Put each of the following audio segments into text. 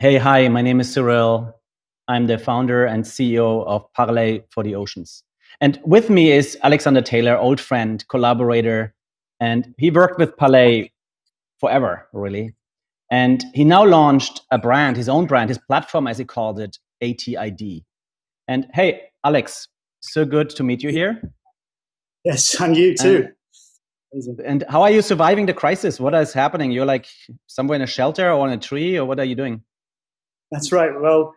Hey, hi, my name is Cyrill. I'm the founder and CEO of Parley for the Oceans. And with me is Alexander Taylor, old friend, collaborator, and he worked with Parley forever, really. And he now launched a brand, his own brand, his platform, as he called it, ATID. And hey, Alex, so good to meet you here. Yes, and you too. And how are you surviving the crisis? What is happening? You're like somewhere in a shelter or in a tree, or what are you doing? That's right. Well,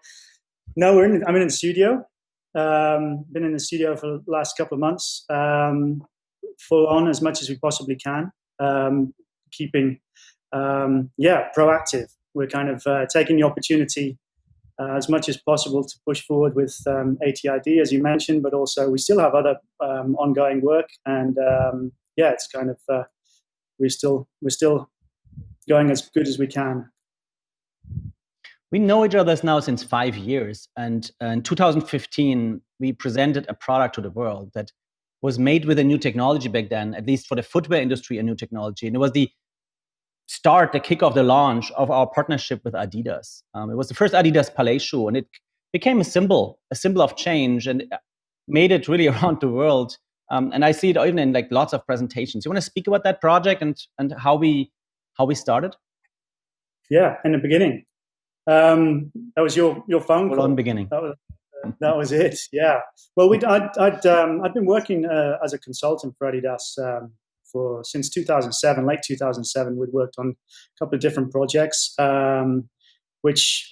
no, I'm in the studio. Been in the studio for the last couple of months, full on as much as we possibly can, keeping, proactive. We're kind of taking the opportunity as much as possible to push forward with ATID, as you mentioned, but also we still have other ongoing work, and it's kind of we're still going as good as we can. We know each other now since 5 years. And in 2015, we presented a product to the world that was made with a new technology back then, at least for the footwear industry, a new technology. And it was the kickoff, the launch of our partnership with Adidas. It was the first Adidas Parley shoe, and it became a symbol of change, and made it really around the world. And I see it even in like lots of presentations. You want to speak about that project and how we started? Yeah, in the beginning. That was your phone call. In the beginning. That was it. Yeah. Well, I'd been working as a consultant for Adidas since 2007, late 2007. We'd worked on a couple of different projects, which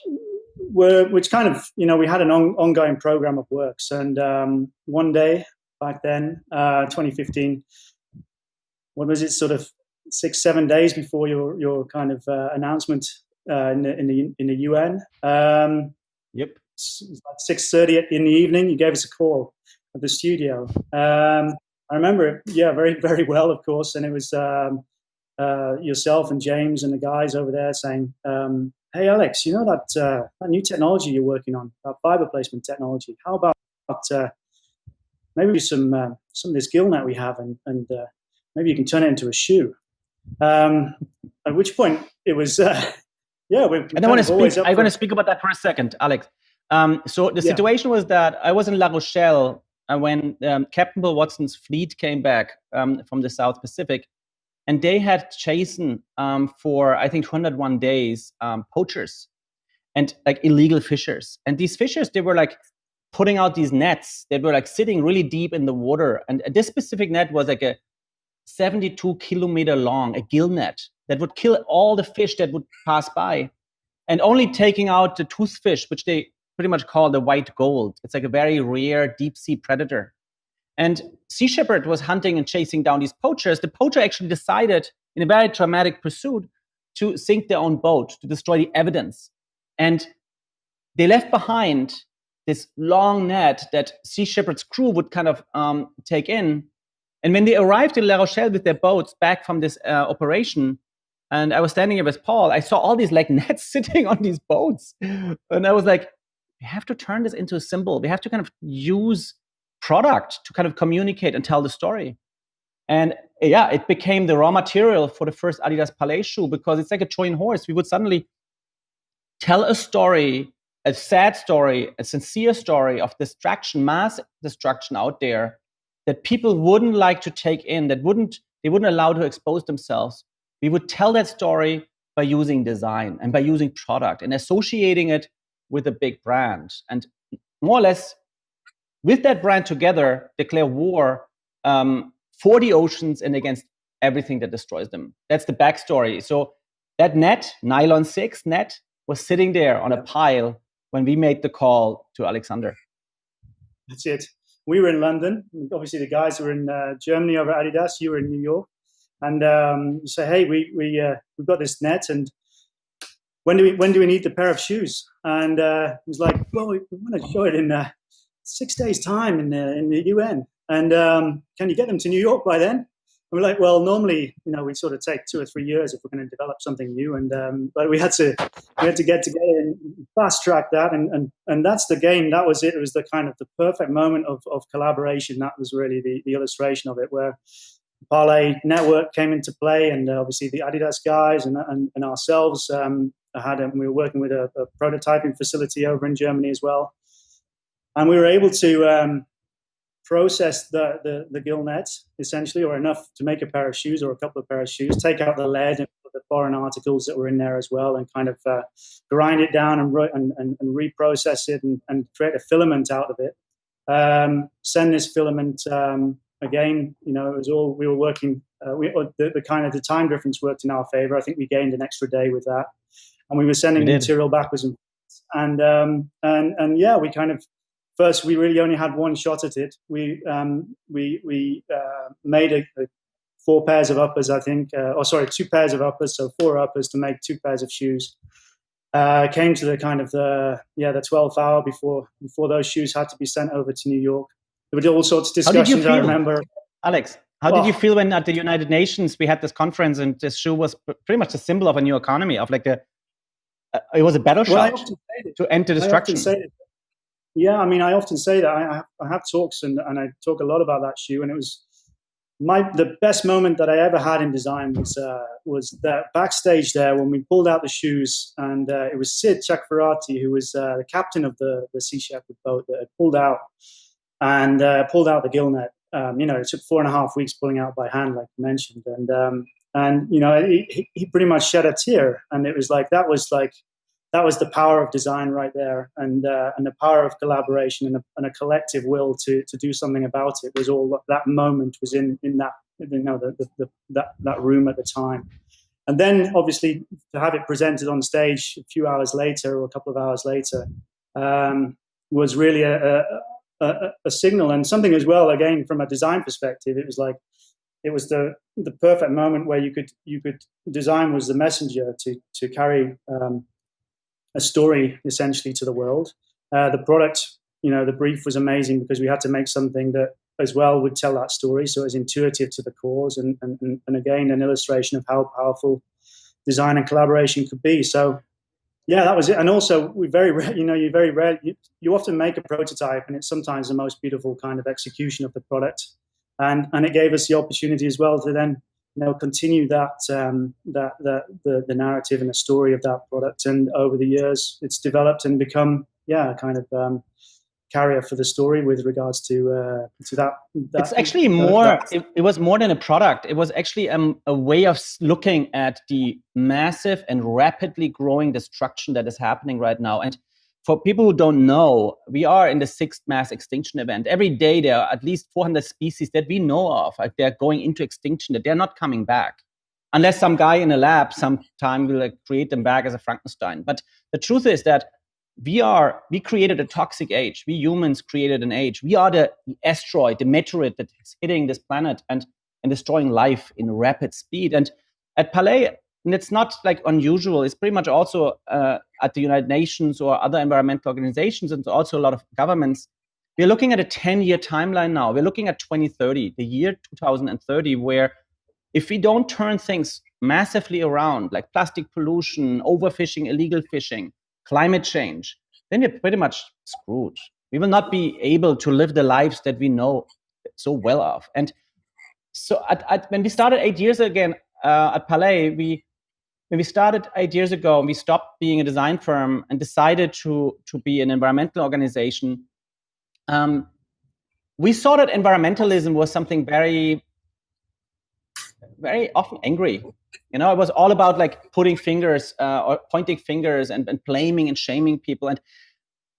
kind of, we had an ongoing program of works. And one day back then, 2015, what was it? Sort of 6-7 days before your kind of announcement. In the UN. Yep. It's like 6:30 in the evening. You gave us a call at the studio. I remember it, very, very well, of course. And it was yourself and James and the guys over there saying, "Hey, Alex, you know that new technology you're working on, that fiber placement technology? How about maybe some of this gill net we have, and maybe you can turn it into a shoe." At which point it was. Yeah, and I want to speak about that for a second, Alex. So the situation was that I was in La Rochelle when Captain Bill Watson's fleet came back from the South Pacific, and they had chasing for I think 201 days poachers and like illegal fishers. And these fishers, they were like putting out these nets that were like sitting really deep in the water. And this specific net was like a 72-kilometer long, a gill net that would kill all the fish that would pass by, and only taking out the toothfish, which they pretty much call the white gold. It's like a very rare deep sea predator. And Sea Shepherd was hunting and chasing down these poachers. The poacher actually decided, in a very dramatic pursuit, to sink their own boat, to destroy the evidence. And they left behind this long net that Sea Shepherd's crew would kind of take in. And when they arrived in La Rochelle with their boats back from this operation, and I was standing here with Paul, I saw all these like nets sitting on these boats. And I was like, we have to turn this into a symbol. We have to kind of use product to kind of communicate and tell the story. And it became the raw material for the first Adidas Parley shoe, because it's like a Trojan horse. We would suddenly tell a story, a sad story, a sincere story of destruction, mass destruction out there that people wouldn't like to take in, they wouldn't allow to expose themselves. We would tell that story by using design and by using product and associating it with a big brand, and more or less with that brand together declare war for the oceans and against everything that destroys them. That's the backstory. So that net, nylon 6 net, was sitting there on a pile when we made the call to Alexander. That's it. We were in London. Obviously, the guys were in Germany over at Adidas. You were in New York. And you say, hey, we've got this net, and when do we need the pair of shoes? And it was like, well, we want to show it in 6 days' time in the UN. And can you get them to New York by then? And we're like, well, normally, we sort of take 2 or 3 years if we're going to develop something new. And but we had to get together and fast track that. And that's the game. That was it. It was the kind of the perfect moment of collaboration. That was really the illustration of it, where Parley network came into play, and obviously the Adidas guys and ourselves we were working with a prototyping facility over in Germany as well, and we were able to process the gill net essentially, or enough to make a pair of shoes or a couple of pairs of shoes, take out the lead and the foreign articles that were in there as well, and kind of grind it down and reprocess it and create a filament out of it. Send this filament again. It was all we were working. The time difference worked in our favor. I think we gained an extra day with that, and we were sending material backwards and yeah, we kind of. First, we really only had one shot at it. We made 4 pairs of uppers, I think. 2 pairs of uppers, so 4 uppers to make 2 pairs of shoes. Came to the kind of the 12th hour before those shoes had to be sent over to New York. There were all sorts of discussions. I remember, Alex. How did you feel when at the United Nations we had this conference and this shoe was pretty much a symbol of a new economy, of like it was a battle shout to end the destruction. Yeah, I mean, I often say that I have talks and I talk a lot about that shoe, and it was the best moment that I ever had in design was that backstage there when we pulled out the shoes, and it was Sid Chakravarti, who was the captain of the Sea Shepherd boat, that had pulled out the gill net. It took 4.5 weeks pulling out by hand, like you mentioned, and he pretty much shed a tear, and it was like that was the power of design right there, and the power of collaboration and a collective will to do something about it. Was all that moment was in that that room at the time, and then obviously to have it presented on stage a few hours later or a couple of hours later was really a signal and something as well. Again, from a design perspective, it was the perfect moment where you could design was the messenger to carry. A story essentially to the world. The product, the brief was amazing because we had to make something that as well would tell that story. So it was intuitive to the cause and again, an illustration of how powerful design and collaboration could be. So yeah, that was it. And also you often make a prototype and it's sometimes the most beautiful kind of execution of the product. And it gave us the opportunity as well to then continue the narrative and the story of that product. And over the years, it's developed and become, kind of carrier for the story with regards to that. It's actually more. It was more than a product. It was actually a way of looking at the massive and rapidly growing destruction that is happening right now. And for people who don't know, we are in the 6th mass extinction event. Every day there are at least 400 species that we know of. They're going into extinction, that they're not coming back. Unless some guy in a lab sometime will create them back as a Frankenstein. But the truth is that we created a toxic age. We humans created an age. We are the asteroid, the meteorite that is hitting this planet and destroying life in rapid speed. And at Parley, and it's not like unusual. It's pretty much also at the United Nations or other environmental organizations and also a lot of governments. We're looking at a 10-year timeline now. We're looking at 2030, the year 2030, where if we don't turn things massively around, like plastic pollution, overfishing, illegal fishing, climate change, then we're pretty much screwed. We will not be able to live the lives that we know so well of. And so when we started 8 years ago at Parley, when we started 8 years ago, we stopped being a design firm and decided to be an environmental organization. We saw that environmentalism was something very, very often angry. It was all about like putting fingers or pointing fingers and blaming and shaming people. And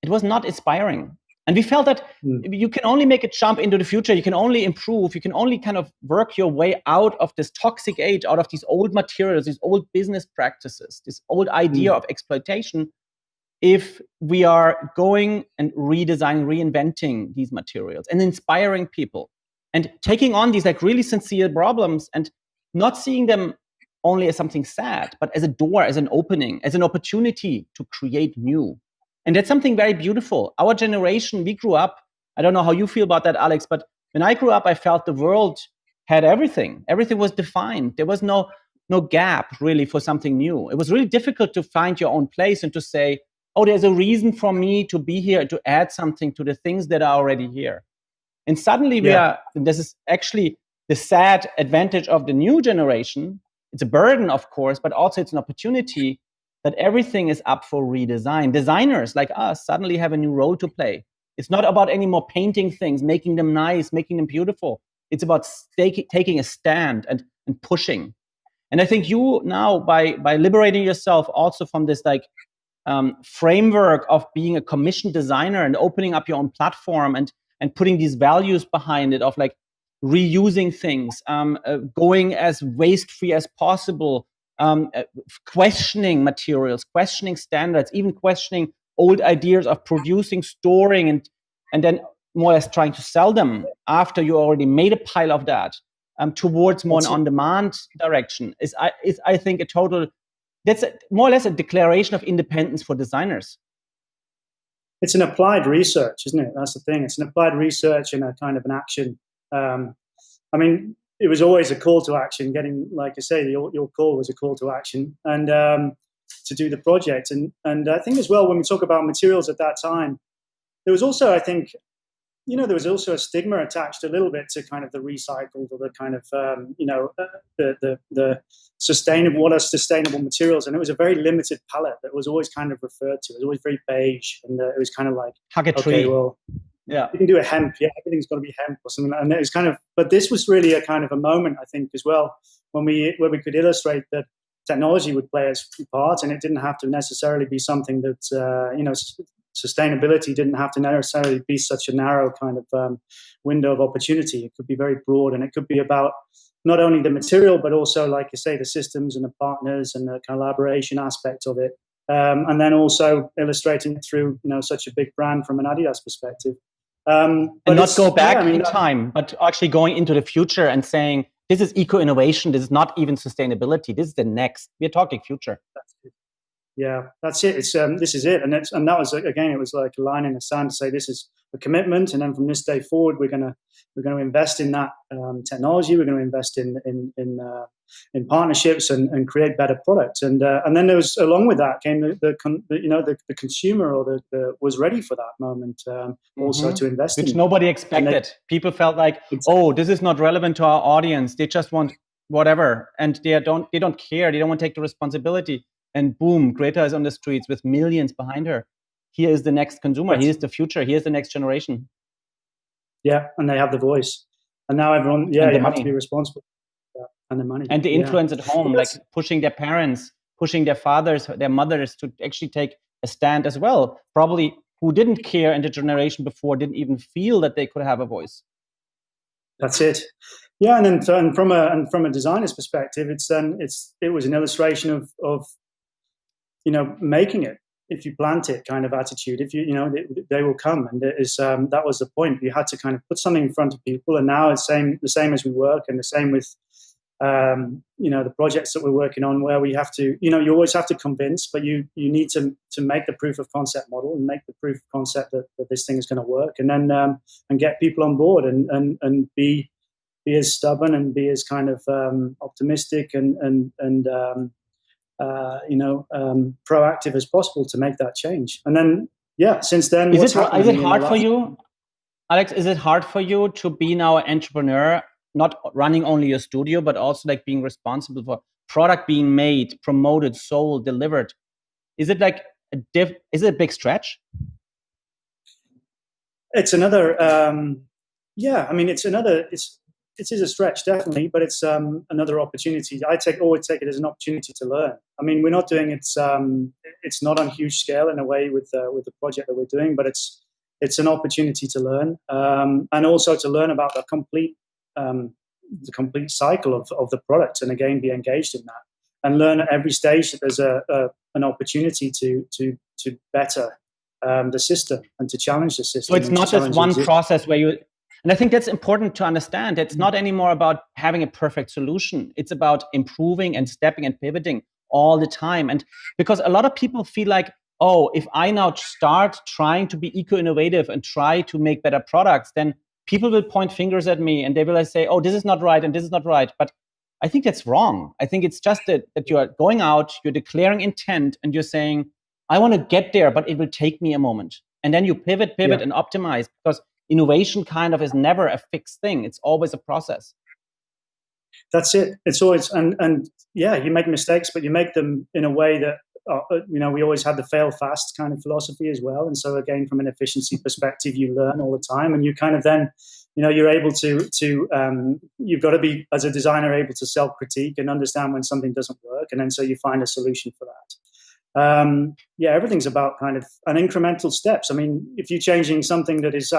it was not inspiring. And we felt that you can only make a jump into the future. You can only improve. You can only kind of work your way out of this toxic age, out of these old materials, these old business practices, this old idea of exploitation, if we are going and redesigning, reinventing these materials and inspiring people and taking on these like really sincere problems and not seeing them only as something sad, but as a door, as an opening, as an opportunity to create new. And that's something very beautiful. Our generation, we grew up, I don't know how you feel about that, Alex, but when I grew up, I felt the world had everything. Everything was defined. There was no gap really for something new. It was really difficult to find your own place and to say, oh, there's a reason for me to be here, to add something to the things that are already here. And suddenly this is actually the sad advantage of the new generation, it's a burden, of course, but also it's an opportunity that everything is up for redesign. Designers like us suddenly have a new role to play. It's not about anymore painting things, making them nice, making them beautiful. It's about taking a stand and pushing. And I think you now, by liberating yourself also from this like framework of being a commissioned designer and opening up your own platform and putting these values behind it of like reusing things, going as waste-free as possible, questioning materials, questioning standards, even questioning old ideas of producing, storing, and then more or less trying to sell them after you already made a pile of that, towards more an on-demand direction is I think that's more or less a declaration of independence for designers. It's an applied research, isn't it? That's the thing. It's an applied research and a kind of an action. I mean, it was always a call to action. Getting, like I say, your call was a call to action, and to do the project. And I think as well, when we talk about materials at that time, there was also, I think, there was also a stigma attached a little bit to kind of the recycled or the kind of, the sustainable, what are sustainable materials. And it was a very limited palette that was always kind of referred to. It was always very beige. And it was kind of like, okay, well, yeah, you can do a hemp. Yeah, everything's got to be hemp or something. And it was kind of, but this was really a kind of a moment, I think, as well, where we could illustrate that technology would play its part, and it didn't have to necessarily be something that, sustainability didn't have to necessarily be such a narrow kind of window of opportunity. It could be very broad, and it could be about not only the material, but also, like you say, the systems and the partners and the collaboration aspect of it. And then also illustrating it through, such a big brand from an Adidas perspective. And not go back in time, but actually going into the future and saying, this is eco-innovation. This is not even sustainability. This is the next. We're talking future. That's it. Yeah, that's it. It's this is it, and that was, again, it was like a line in the sand to say this is a commitment, and then from this day forward, we're gonna invest in that technology. We're going to invest in partnerships and create better products. And then there was, along with that came the consumer or the was ready for that moment also to invest which nobody expected. People felt like, oh, this is not relevant to our audience. They just want whatever, and they don't care. They don't want to take the responsibility. And boom, Greta is on the streets with millions behind her. Here is the next consumer. Here's the future. Here's the next generation. Yeah, and they have the voice. And now everyone, you have to be responsible. And the money. And the influence at home, like pushing their parents, pushing their fathers, their mothers to actually take a stand as well. Probably who didn't care in the generation before didn't even feel that they could have a voice. That's it. Yeah, and then from a designer's perspective, it was an illustration of making it. If you plant it kind of attitude, if they will come, and that was the point. You had to kind of put something in front of people, and now it's the same as we work, and the same with the projects that we're working on, where we have to, you always have to convince, but you need to make the proof of concept model and make the proof of concept that this thing is going to work, and then and get people on board and be as stubborn and be as kind of optimistic and proactive as possible to make that change. And then, since then, is it hard for you, Alex? Is it hard for you to be now an entrepreneur, not running only your studio, but also like being responsible for product being made, promoted, sold, delivered? Is it like is it a big stretch? It's another, it is a stretch, definitely, but it's another opportunity. I always take it as an opportunity to learn. I mean, we're not doing it. It's not on huge scale in a way with the project that we're doing, but it's an opportunity to learn, and also to learn about the complete cycle of the product, and again be engaged in that, and learn at every stage that there's an opportunity to better the system and to challenge the system. So it's not just one process where you. And I think that's important to understand. It's not anymore about having a perfect solution. It's about improving and stepping and pivoting all the time. And because a lot of people feel like, oh, if I now start trying to be eco-innovative and try to make better products, then people will point fingers at me and they will say, oh, this is not right and this is not right. But I think that's wrong. I think it's just that you are going out, you're declaring intent, and you're saying, I want to get there, but it will take me a moment. And then you pivot and optimize, because innovation kind of is never a fixed thing. It's always a process. That's it. It's always, and yeah, you make mistakes, but you make them in a way that, we always had the fail fast kind of philosophy as well. And so again, from an efficiency perspective, you learn all the time, and you kind of then, you're able to you've got to be, as a designer, able to self-critique and understand when something doesn't work. And then so you find a solution for that. Everything's about kind of an incremental steps. I mean, if you're changing something that is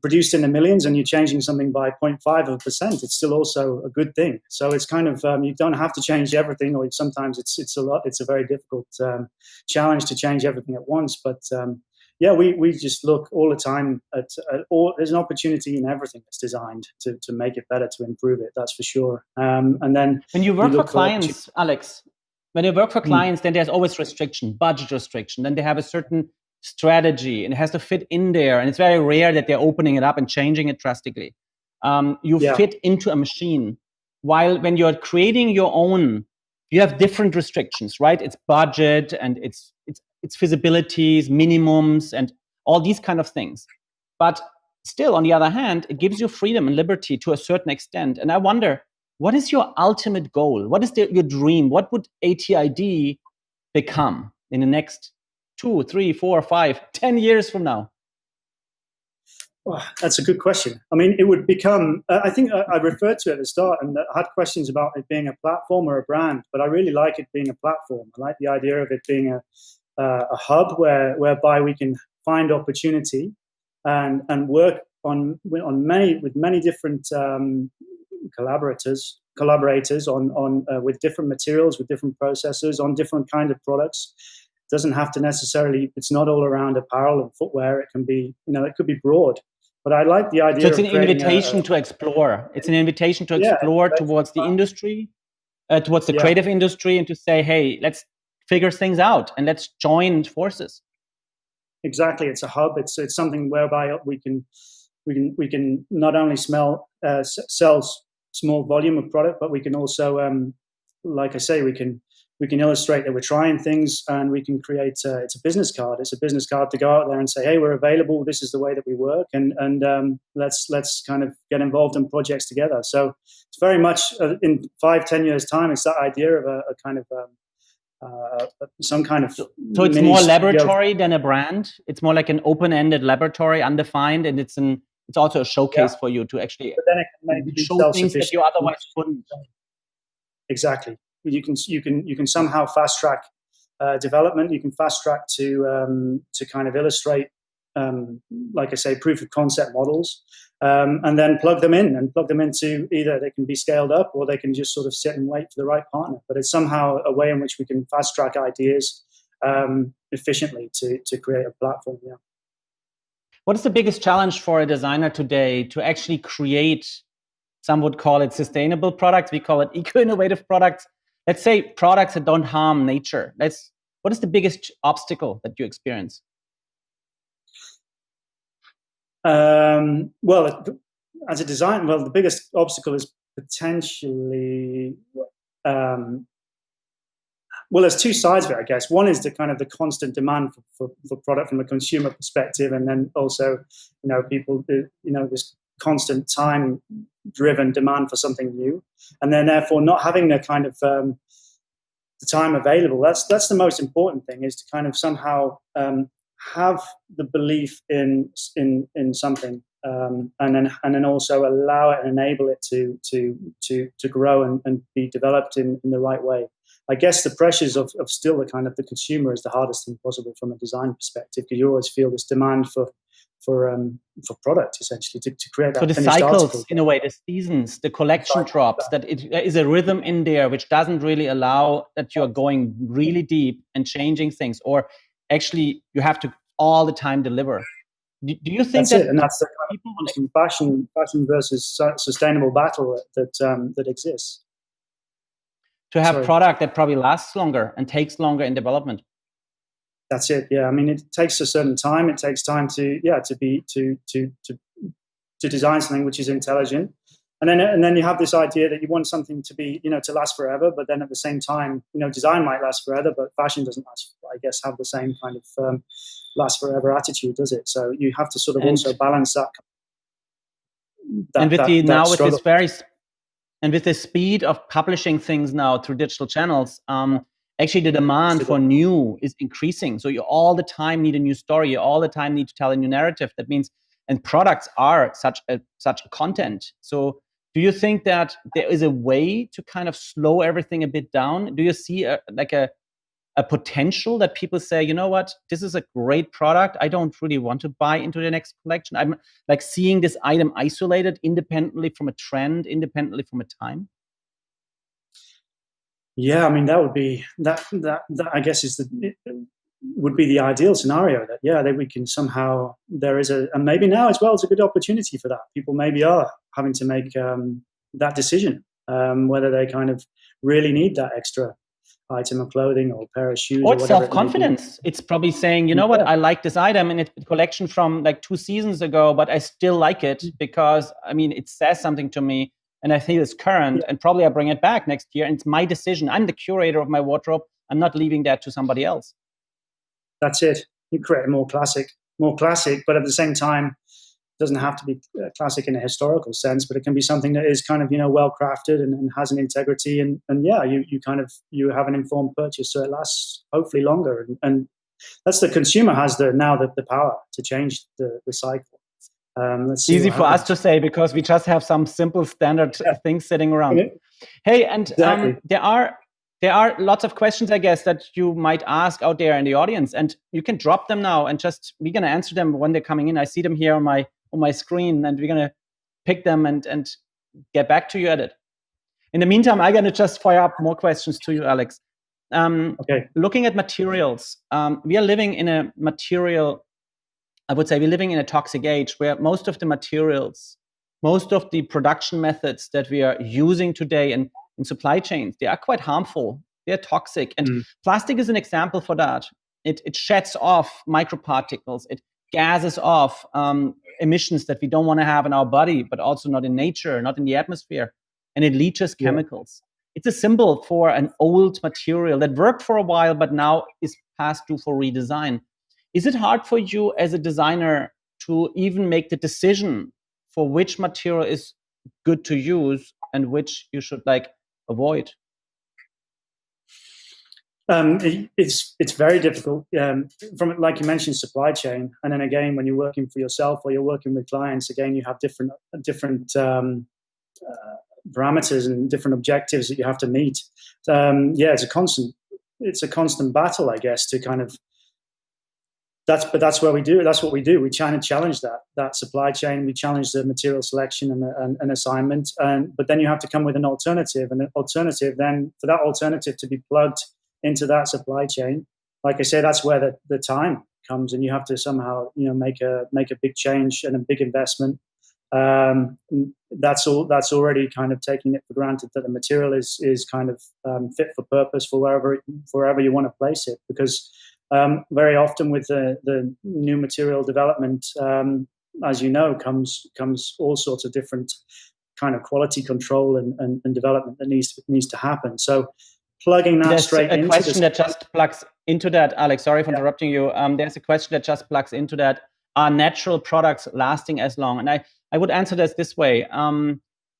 produced in the millions, and you're changing something by 0.5%, it's still also a good thing. So it's kind of, you don't have to change everything, or sometimes it's a very difficult challenge to change everything at once. But we just look all the time at all. There's an opportunity in everything that's designed to make it better, to improve it. That's for sure. And then when you work for clients, Alex, when you work for clients, then there's always restriction, budget restriction. Then they have a certain strategy, and it has to fit in there. And it's very rare that they're opening it up and changing it drastically. You fit into a machine. While when you're creating your own, you have different restrictions, right? It's budget, and it's feasibilities, minimums, and all these kind of things. But still, on the other hand, it gives you freedom and liberty to a certain extent. And I wonder, what is your ultimate goal? What is your dream? What would ATID become in the next 2, 3, 4, 5, 10 years from now? Oh, that's a good question. I mean, it would become, I think I referred to it at the start, and I had questions about it being a platform or a brand, but I really like it being a platform. I like the idea of it being a hub whereby we can find opportunity and work with many different collaborators on with different materials, with different processes, on different kind of products. It doesn't have to necessarily, it's not all around apparel and footwear. It can be, it could be broad. But I like the idea. So it's an invitation to explore. It's an invitation to explore towards the industry, towards the creative industry, and to say, hey, let's figure things out and let's join forces. Exactly. It's a hub. It's something whereby we can not only sell small volume of product, but we can also, like I say, we can illustrate that we're trying things, and we can create it's a business card. It's a business card to go out there and say, hey, we're available. This is the way that we work, and let's kind of get involved in projects together. So it's very much in 5-10 years time, it's that idea of a kind of some kind of. So it's more laboratory than a brand. It's more like an open-ended laboratory, undefined, and it's also a showcase for you to actually show things that you otherwise couldn't. Exactly. You can somehow fast track development. You can fast track to kind of illustrate, like I say, proof of concept models, and then plug them into either they can be scaled up, or they can just sort of sit and wait for the right partner. But it's somehow a way in which we can fast track ideas efficiently to create a platform. Yeah. What is the biggest challenge for a designer today to actually create? Some would call it sustainable products. We call it eco-innovative products. Let's say products that don't harm nature. What is the biggest obstacle that you experience? Well, as a designer, the biggest obstacle is potentially, there's two sides of it, I guess. One is the kind of the constant demand for product from a consumer perspective, and then also, people, this constant time-driven demand for something new, and then therefore not having the kind of the time available. That's the most important thing, is to kind of somehow have the belief in something, and then also allow it and enable it to grow and be developed in the right way. I guess the pressures of still the kind of the consumer is the hardest thing possible from a design perspective, because you always feel this demand for product, essentially, to create that. So the cycles, article. In a way, the seasons, the collection drops, that there is a rhythm in there which doesn't really allow that you're going really deep and changing things, or actually you have to all the time deliver. Do you think that's and that's the kind of fashion versus sustainable battle that exists? To have product that probably lasts longer and takes longer in development. That's it. Yeah, I mean, it takes a certain time. It takes time to design something which is intelligent, and then you have this idea that you want something to be, to last forever. But then at the same time, design might last forever, but fashion doesn't have the same kind of last forever attitude, does it? So you have to sort of also balance that and with the speed of publishing things now through digital channels, actually the demand for new is increasing. So you all the time need a new story. You all the time need to tell a new narrative. That means, and products are such a content. So do you think that there is a way to kind of slow everything a bit down? Do you see a potential that people say, you know what, this is a great product, I don't really want to buy into the next collection? I'm like seeing this item isolated, independently from a trend, independently from a time. Yeah, I mean, that would be that I guess would be the ideal scenario. That we can somehow, there is and maybe now as well, it's a good opportunity for that. People maybe are having to make that decision, whether they kind of really need that extra item of clothing or pair of shoes, or self-confidence. It's probably saying, you know what, I like this item and it's a collection from like 2 seasons ago, but I still like it because, I mean, it says something to me and I think it's current, and probably I bring it back next year, and it's my decision. I'm the curator of my wardrobe. I'm not leaving that to somebody else. That's it. You create more classic, but at the same time, it doesn't have to be classic in a historical sense, but it can be something that is kind of, well crafted and has an integrity, and you have an informed purchase, so it lasts hopefully longer. And that's the consumer has the power to change the cycle. It's easy for us to say because we just have some simple standard things sitting around. Hey, and exactly. There are lots of questions, I guess, that you might ask out there in the audience, and you can drop them now, and we're going to answer them when they're coming in. I see them here on my screen, and we're going to pick them and get back to you at it. In the meantime, I'm going to just fire up more questions to you, Alex. Looking at materials, we are living in a toxic age where most of the materials, most of the production methods that we are using today in supply chains, they are quite harmful. They're toxic. And plastic is an example for that. It sheds off microparticles. It gases off emissions that we don't want to have in our body, but also not in nature, not in the atmosphere. And it leaches chemicals. It's a symbol for an old material that worked for a while, but now is past due for redesign. Is it hard for you as a designer to even make the decision for which material is good to use and which you should avoid? It's very difficult from, like you mentioned, supply chain, and then again when you're working for yourself or you're working with clients, again you have different parameters and different objectives that you have to meet. It's a constant battle, I guess, to kind of. That's what we do. We try to challenge that supply chain. We challenge the material selection and assignment. But then you have to come with an alternative, and then for that alternative to be plugged into that supply chain, like I say, that's where the time comes, and you have to somehow make a big change and a big investment. That's already kind of taking it for granted that the material is kind of fit for purpose for wherever you want to place it, because. Very often with the new material development, as you know, comes all sorts of different kind of quality control and development that needs to happen. So plugging that straight into a question that just plugs into that, Alex. Sorry for interrupting you. There's a question that just plugs into that. Are natural products lasting as long? And I would answer this way.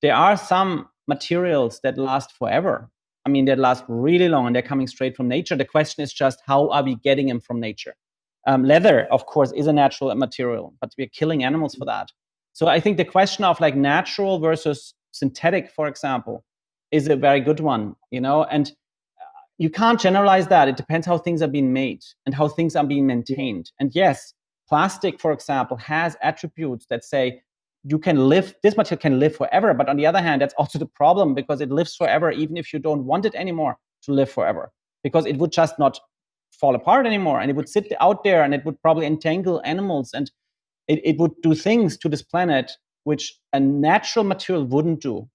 There are some materials that last forever. I mean, they last really long and they're coming straight from nature. The question is just, how are we getting them from nature? Leather, of course, is a natural material, but we're killing animals for that. So I think the question of natural versus synthetic, for example, is a very good one, and you can't generalize that. It depends how things are being made and how things are being maintained. And yes, plastic, for example, has attributes that say, this material can live forever. But on the other hand, that's also the problem, because it lives forever even if you don't want it anymore to live forever, because it would just not fall apart anymore, and it would sit out there and it would probably entangle animals, and it would do things to this planet which a natural material wouldn't do.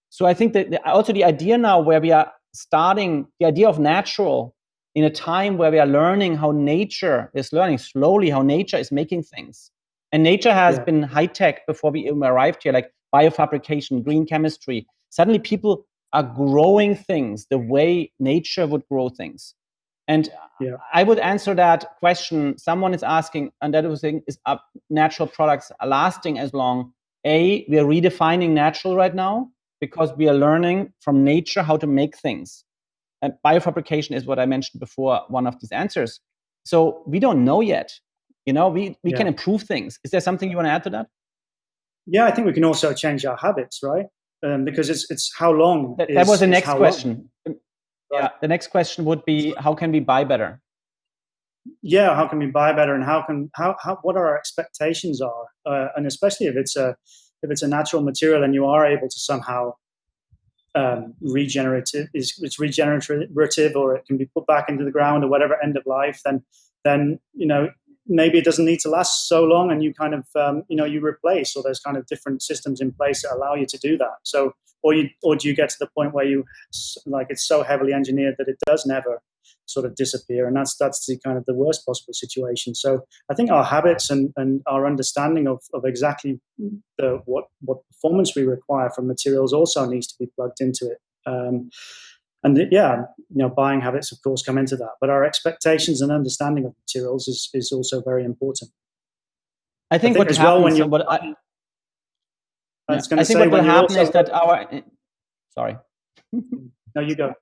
So I think that also the idea now where we are starting, the idea of natural in a time where we are learning how nature is learning slowly, how nature is making things. And nature has been high-tech before we even arrived here, like biofabrication, green chemistry. Suddenly people are growing things the way nature would grow things. And I would answer that question. Someone is asking, and that was saying, is natural products lasting as long? we are redefining natural right now because we are learning from nature how to make things. And biofabrication is what I mentioned before, one of these answers. So we don't know yet. We can improve things. Is there something you want to add to that? Yeah, I think we can also change our habits, right? Because it's how long. That was the next question. Right. Yeah, the next question would be, how can we buy better? Yeah, how can we buy better, and what our expectations are, and especially if it's a natural material and you are able to somehow it's regenerative, or it can be put back into the ground or whatever end of life, then maybe it doesn't need to last so long, and you kind of you replace, or there's kind of different systems in place that allow you to do that. So or do you get to the point where it's so heavily engineered that it does never sort of disappear, and that's the kind of the worst possible situation. So I think our habits and our understanding of exactly what performance we require from materials also needs to be plugged into it. Buying habits, of course, come into that, but our expectations and understanding of materials is also very important. I think what happens, I think what will happen is that sorry. No, you go.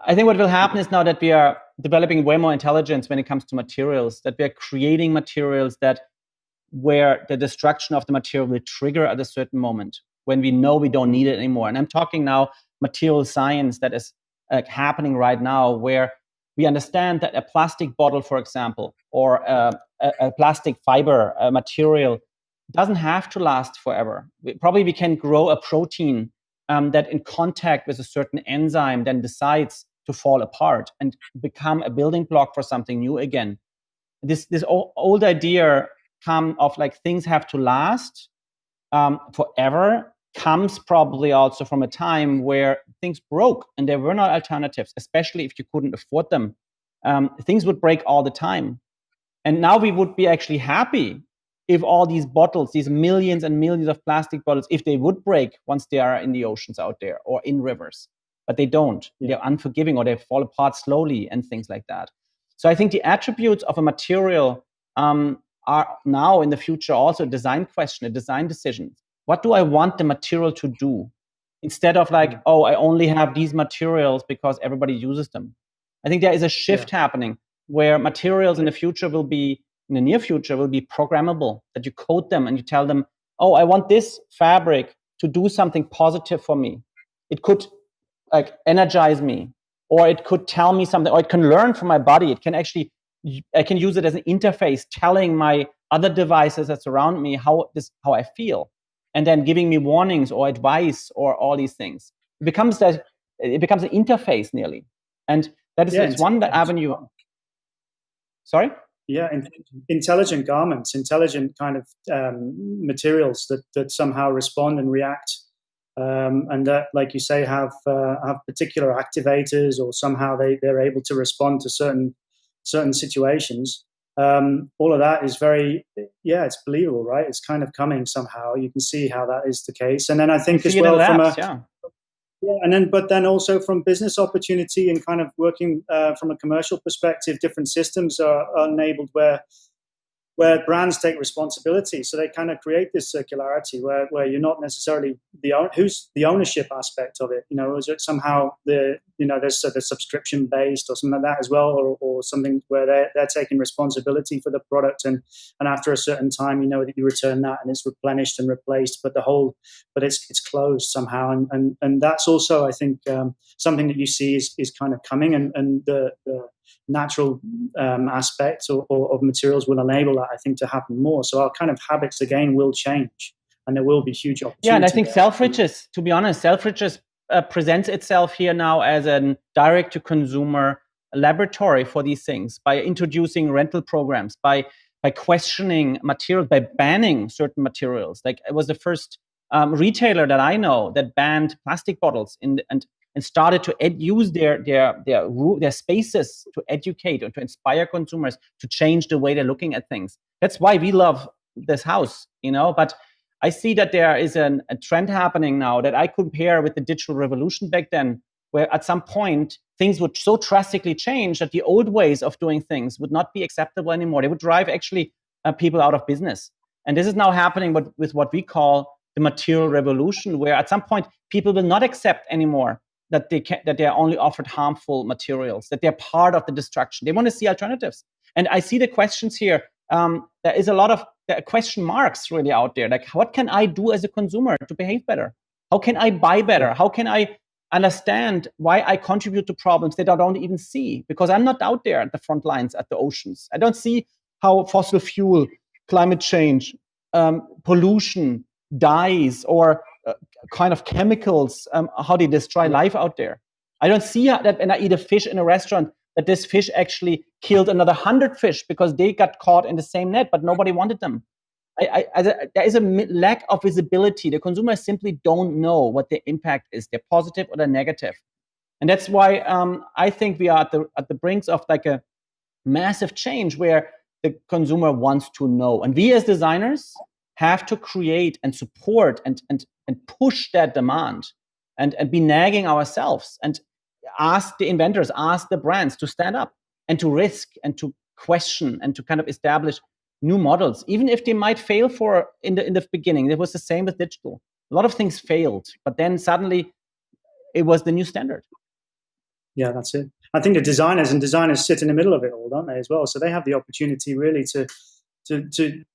I think what will happen is now that we are developing way more intelligence when it comes to materials, that we are creating materials where the destruction of the material will trigger at a certain moment when we know we don't need it anymore. And I'm talking now material science that is happening right now, where we understand that a plastic bottle, for example, or a plastic fiber material doesn't have to last forever. We can grow a protein that in contact with a certain enzyme then decides to fall apart and become a building block for something new again. This old idea of things have to last forever comes probably also from a time where things broke and there were no alternatives, especially if you couldn't afford them. Things would break all the time. And now we would be actually happy if all these bottles, these millions and millions of plastic bottles, if they would break once they are in the oceans out there or in rivers. But they don't. Yeah. They're unforgiving, or they fall apart slowly and things like that. So I think the attributes of a material are now in the future also a design question, a design decision. What do I want the material to do? Instead of I only have these materials because everybody uses them. I think there is a shift happening where materials in the near future will be programmable, that you code them and you tell them, I want this fabric to do something positive for me. It could energize me, or it could tell me something, or it can learn from my body. It can actually, I can use it as an interface, telling my other devices that surround me how I feel, and then giving me warnings or advice or all these things. It becomes an interface nearly, and that is it's one avenue. Sorry. Yeah, intelligent garments, intelligent kind of materials that somehow respond and react, and that, like you say, have particular activators, or somehow they're able to respond to certain situations. All of that is it's believable, right? It's kind of coming somehow. You can see how that is the case, and then I think as well but then also from business opportunity and kind of working from a commercial perspective, different systems are enabled where brands take responsibility. So they kind of create this circularity where you're not necessarily who's the ownership aspect of it. Is it somehow there's the subscription based or something like that as well, or something where they're taking responsibility for the product, and after a certain time, that you return that and it's replenished and replaced, but it's closed somehow, and that's also, I think, something that you see is kind of coming, and the natural aspects of materials will enable that, I think, to happen more. So our kind of habits again will change, and there will be huge opportunities. Yeah, and I think Selfridges, to be honest, Selfridges presents itself here now as a direct-to-consumer laboratory for these things by introducing rental programs, by questioning materials, by banning certain materials. Like, it was the first retailer that I know that banned plastic bottles and started to use their spaces to educate or to inspire consumers to change the way they're looking at things. That's why we love this house, But I see that there is a trend happening now that I compare with the digital revolution back then, where at some point things would so drastically change that the old ways of doing things would not be acceptable anymore. They would drive actually people out of business. And this is now happening with what we call the material revolution, where at some point people will not accept anymore that they are only offered harmful materials, that they're part of the destruction. They want to see alternatives. And I see the questions here. There is a lot of question marks really out there. Like, what can I do as a consumer to behave better? How can I buy better? How can I understand why I contribute to problems that I don't even see? Because I'm not out there at the front lines, at the oceans. I don't see how fossil fuel, climate change, pollution, dyes, or kind of chemicals, how they destroy life out there. I don't see that when I eat a fish in a restaurant, that this fish actually killed another 100 fish because they got caught in the same net, but nobody wanted them. There is a lack of visibility. The consumers simply don't know what their impact is. They're positive or they're negative. And that's why I think we are at the brinks of like a massive change where the consumer wants to know. And we as designers have to create and support and push that demand and be nagging ourselves and ask the inventors, ask the brands to stand up and to risk and to question and to kind of establish new models, even if they might fail in the beginning. It was the same with digital. A lot of things failed, but then suddenly it was the new standard. Yeah, that's it. I think the designers sit in the middle of it all, don't they, as well? So they have the opportunity really to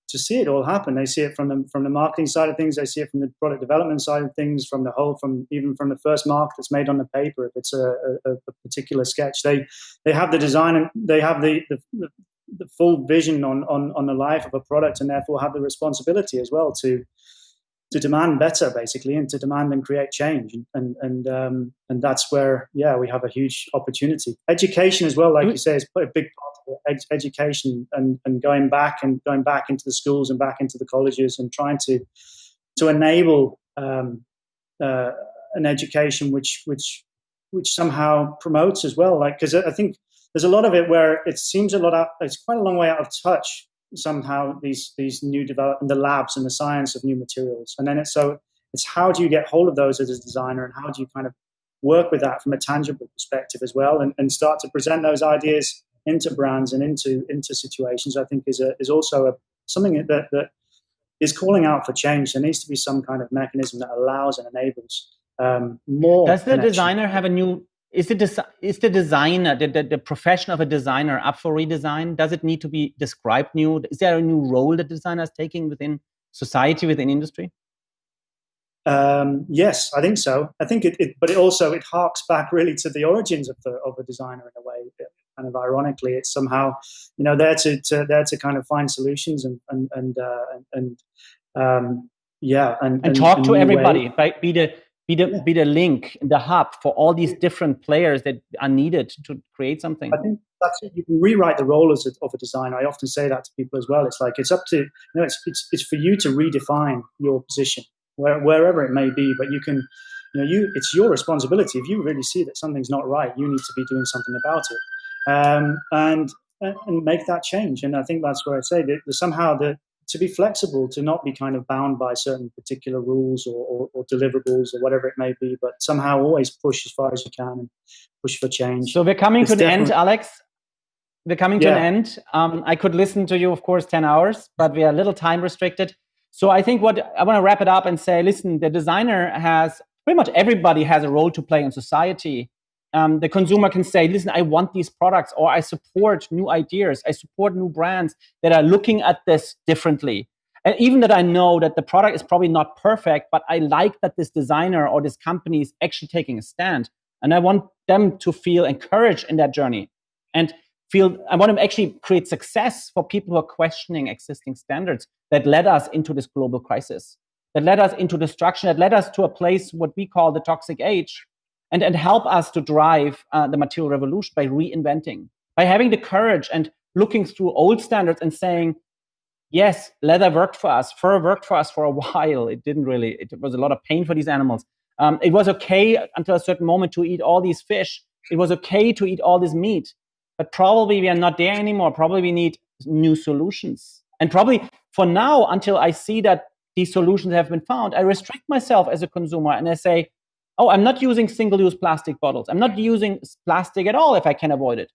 see it all happen. They see it from the marketing side of things. They see it from the product development side of things, even from the first mark that's made on the paper. If it's a particular sketch, they have the design and they have the full vision on the life of a product, and therefore have the responsibility as well to demand better, basically, and to demand and create change. And that's where, we have a huge opportunity. Education as well, like you say, is a big part of it. Education and going back into the schools and back into the colleges and trying to enable an education which somehow promotes as well. Like, because I think there's a lot of it where it seems it's quite a long way out of touch somehow, these new development, the labs and the science of new materials. And then it's how do you get hold of those as a designer, and how do you kind of work with that from a tangible perspective as well, and start to present those ideas into brands and into situations. I think is also something that is calling out for change. There needs to be some kind of mechanism that allows and enables more. Does the designer have a new? Is the designer, the profession of a designer, up for redesign? Does it need to be described new? Is there a new role that the designer is taking within society, within industry? Yes, I think so. I think but it harks back really to the origins of a designer in a way. Kind of ironically, it's somehow there to kind of find solutions and talk to everybody, right? Be the link, the hub for all these different players that are needed to create something. I think that's it. You can rewrite the role of a designer. I often say that to people as well. It's like it's up to it's for you to redefine your position wherever it may be. But you can, it's your responsibility. If you really see that something's not right, you need to be doing something about it, and make that change. And I think that's where I say that somehow to be flexible, to not be kind of bound by certain particular rules or deliverables or whatever it may be, but somehow always push as far as you can and push for change. So we're coming to the end, Alex. We're coming to an end. I could listen to you, of course, 10 hours, but we are a little time restricted. So I think what I want to wrap it up and say, listen, the designer pretty much everybody has a role to play in society. The consumer can say, listen, I want these products, or I support new ideas. I support new brands that are looking at this differently. And even that I know that the product is probably not perfect, but I like that this designer or this company is actually taking a stand. And I want them to feel encouraged in that journey and I want to actually create success for people who are questioning existing standards that led us into this global crisis, that led us into destruction, that led us to a place, what we call the toxic age, and help us to drive the material revolution by reinventing, by having the courage and looking through old standards and saying, yes, leather worked for us, fur worked for us for a while. It didn't really, it was a lot of pain for these animals. It was okay until a certain moment to eat all these fish. It was okay to eat all this meat, but probably we are not there anymore. Probably we need new solutions. And probably for now, until I see that these solutions have been found, I restrict myself as a consumer and I say, oh, I'm not using single-use plastic bottles. I'm not using plastic at all if I can avoid it.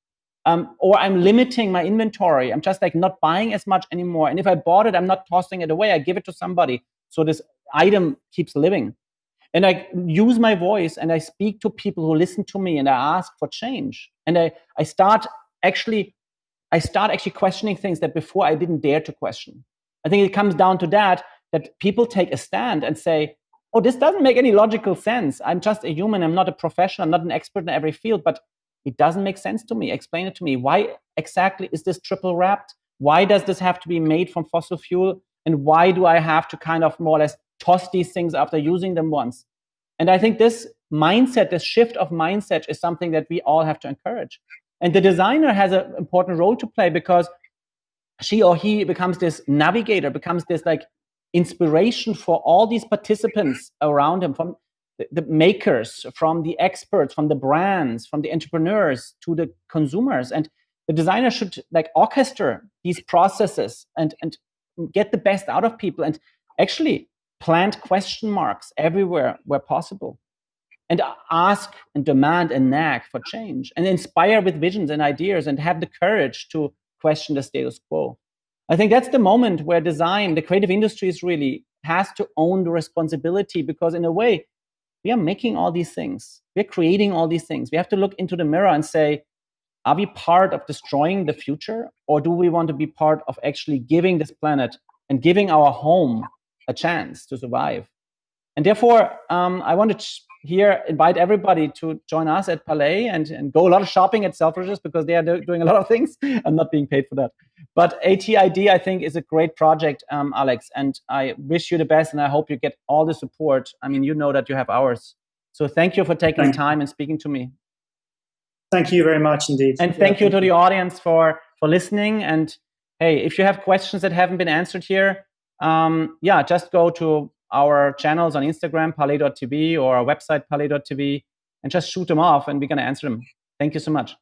or I'm limiting my inventory. I'm just like not buying as much anymore. And if I bought it, I'm not tossing it away. I give it to somebody. So this item keeps living. And I use my voice and I speak to people who listen to me and I ask for change. And I start actually questioning things that before I didn't dare to question. I think it comes down to that people take a stand and say, oh, this doesn't make any logical sense. I'm just a human. I'm not a professional. I'm not an expert in every field, but it doesn't make sense to me. Explain it to me. Why exactly is this triple wrapped? Why does this have to be made from fossil fuel? And why do I have to kind of more or less toss these things after using them once? And I think this mindset, this shift of mindset is something that we all have to encourage. And the designer has an important role to play because she or he becomes this navigator, becomes this like inspiration for all these participants around him, from the makers, from the experts, from the brands, from the entrepreneurs to the consumers. And the designer should like orchestrate these processes and get the best out of people and actually plant question marks everywhere where possible and ask and demand and nag for change and inspire with visions and ideas and have the courage to question the status quo. I think that's the moment where design, the creative industries really has to own the responsibility, because in a way, we are making all these things. We're creating all these things. We have to look into the mirror and say, are we part of destroying the future, or do we want to be part of actually giving this planet and giving our home a chance to survive? And therefore, I want to here invite everybody to join us at Parley and go a lot of shopping at Selfridges, because they are doing a lot of things. I'm not being paid for that. But ATID, I think, is a great project, Alex, and I wish you the best, and I hope you get all the support. I mean, you know that you have ours. So thank you for taking the time and speaking to me. Thank you very much indeed. And thank you to the audience for listening. And hey, if you have questions that haven't been answered here, just go to our channels on Instagram, parley.tv, or our website, parley.tv, and just shoot them off, and we're going to answer them. Thank you so much.